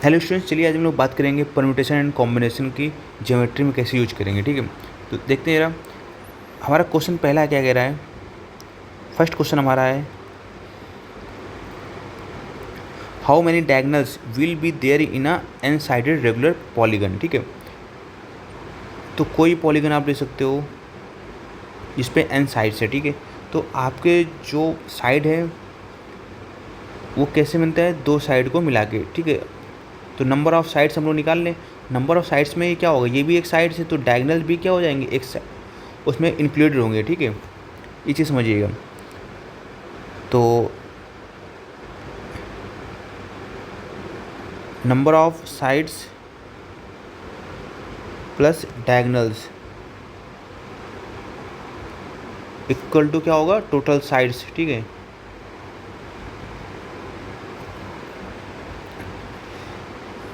Hello students, चलिए आज हम लोग बात करेंगे परम्यूटेशन एंड कॉम्बिनेशन की ज्योमेट्री में कैसे यूज करेंगे। ठीक है, तो देखते हैं जरा हमारा क्वेश्चन पहला क्या कह रहा है। फर्स्ट क्वेश्चन हमारा है how many diagonals will be there in a n sided regular polygon. ठीक है, तो कोई पॉलीगन आप ले सकते हो जिस पे एन साइड्स है। ठीक है, तो आपके जो साइड है वो कैसे बनता है, दो साइड को मिला के। ठीक है, तो नंबर ऑफ़ साइड्स हम लोग निकाल लें। नंबर ऑफ़ साइड्स में ये क्या होगा, ये भी एक साइड से, तो डायगोनल भी क्या हो जाएंगे, एक उसमें इंक्लूडेड होंगे। ठीक है, ये चीज़ समझिएगा। तो number of sides plus diagonals equal to क्या होगा, टोटल साइड्स। ठीक है,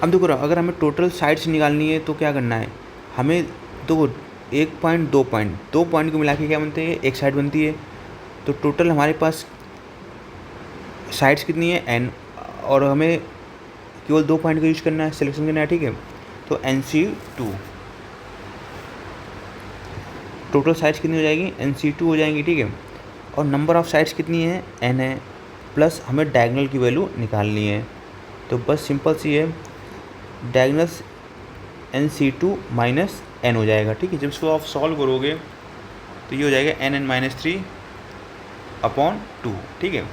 अब देखो अगर हमें टोटल साइड्स निकालनी है तो क्या करना है, हमें देखो एक पॉइंट दो पॉइंट को मिला के क्या बनते हैं, एक साइड बनती है। तो टोटल हमारे पास साइड्स कितनी है, एन, और हमें केवल दो पॉइंट का यूज करना है, सिलेक्शन करना है। ठीक है, तो NC2 टोटल साइड्स कितनी हो जाएगी, NC2 हो जाएंगी। ठीक है, और नंबर ऑफ़ साइड्स कितनी है, n है, प्लस हमें डायगोनल की वैल्यू निकालनी है। तो बस सिंपल सी है, डायगोनल्स NC2 माइनस n हो जाएगा। ठीक है, जब इसको आप सॉल्व करोगे तो ये हो जाएगा nn-3/2। ठीक है,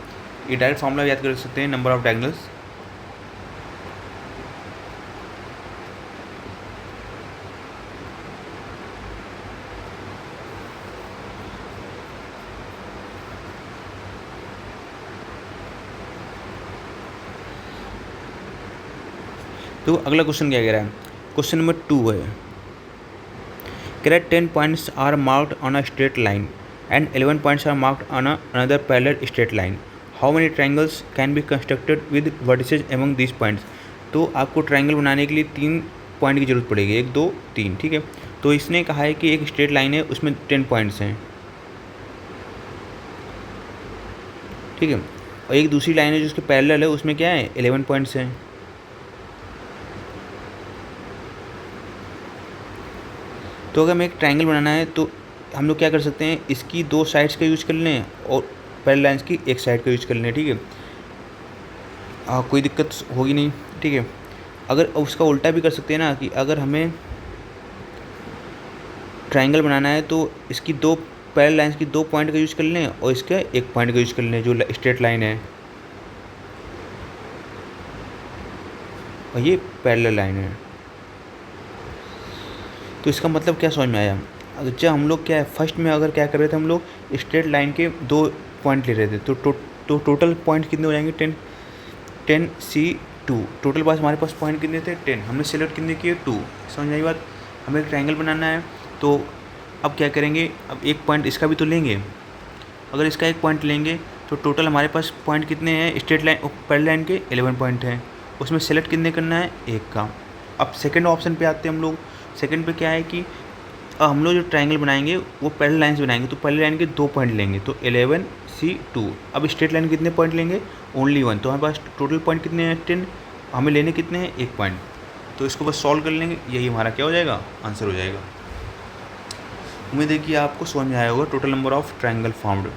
ये डायरेक्ट फॉर्मूला याद कर सकते हैं, नंबर ऑफ डायगोनल्स। तो अगला क्वेश्चन क्या कह रहा है, क्वेश्चन नंबर 2 है, कह रहा है 10 points are marked on a straight line and 11 points are marked on another parallel straight line. How many triangles can be constructed with vertices among these points. तो आपको ट्रायंगल बनाने के लिए 3 पॉइंट की जरूरत पड़ेगी, 1 2 3। ठीक है, तो इसने कहा है कि एक स्ट्रेट लाइन है उसमें 10 पॉइंट्स हैं। ठीक है, और एक दूसरी लाइन है जो उसके पैरेलल है, उसमें क्या है, 11 पॉइंट्स हैं। तो अगर हमें एक ट्रायंगल बनाना है तो हम लोग क्या कर सकते हैं, इसकी दो साइड्स का यूज कर लें और पैरेलल लाइंस की एक साइड का यूज कर लें। ठीक है, कोई दिक्कत होगी नहीं। ठीक है, अगर उसका उल्टा भी कर सकते हैं ना, कि अगर हमें ट्रायंगल बनाना है तो इसकी दो पैरेलल लाइंस की दो पॉइंट का यूज कर लें और इसका एक पॉइंट का यूज कर लें जो स्ट्रेट लाइन है, और ये पैरेलल लाइन है। तो इसका मतलब क्या समझ में आया, अगर जब हम लोग क्या है, फर्स्ट में अगर क्या कर रहे थे, हम लोग स्ट्रेट लाइन के दो पॉइंट ले रहे थे, तो टोटल पॉइंट कितने हो जाएंगे, 10C2। टोटल पास हमारे पास पॉइंट कितने थे, 10, हमने सेलेक्ट कितने किए, 2। समझ आई बात। हमें एक ट्रायंगल बनाना है तो अब क्या करेंगे, अब एक पॉइंट इसका भी तो लेंगे। अगर इसका एक पॉइंट लेंगे तो टोटल हमारे पास पॉइंट कितने हैं, स्ट्रेट लाइन पैरेलल लाइन के 11 पॉइंट हैं, उसमें सेलेक्ट कितने करना है, एक का। अब सेकंड ऑप्शन पे आते हैं हम लोग। सेकंड पे क्या है कि हम लोग जो ट्रायंगल बनाएंगे वो पैरेलल लाइंस बनाएंगे, तो पैरेलल लाइन के दो पॉइंट लेंगे, तो 11C2। अब स्ट्रेट लाइन कितने पॉइंट लेंगे, ओनली 1, तो हमारे पास टोटल पॉइंट कितने हैं, 10, हमें लेने कितने हैं, एक पॉइंट। तो इसको बस सॉल्व कर लेंगे, यही हमारा क्या हो जाएगा, आंसर हो जाएगा। उम्मीद है कि आपको समझ में आया होगा total number of triangle formed.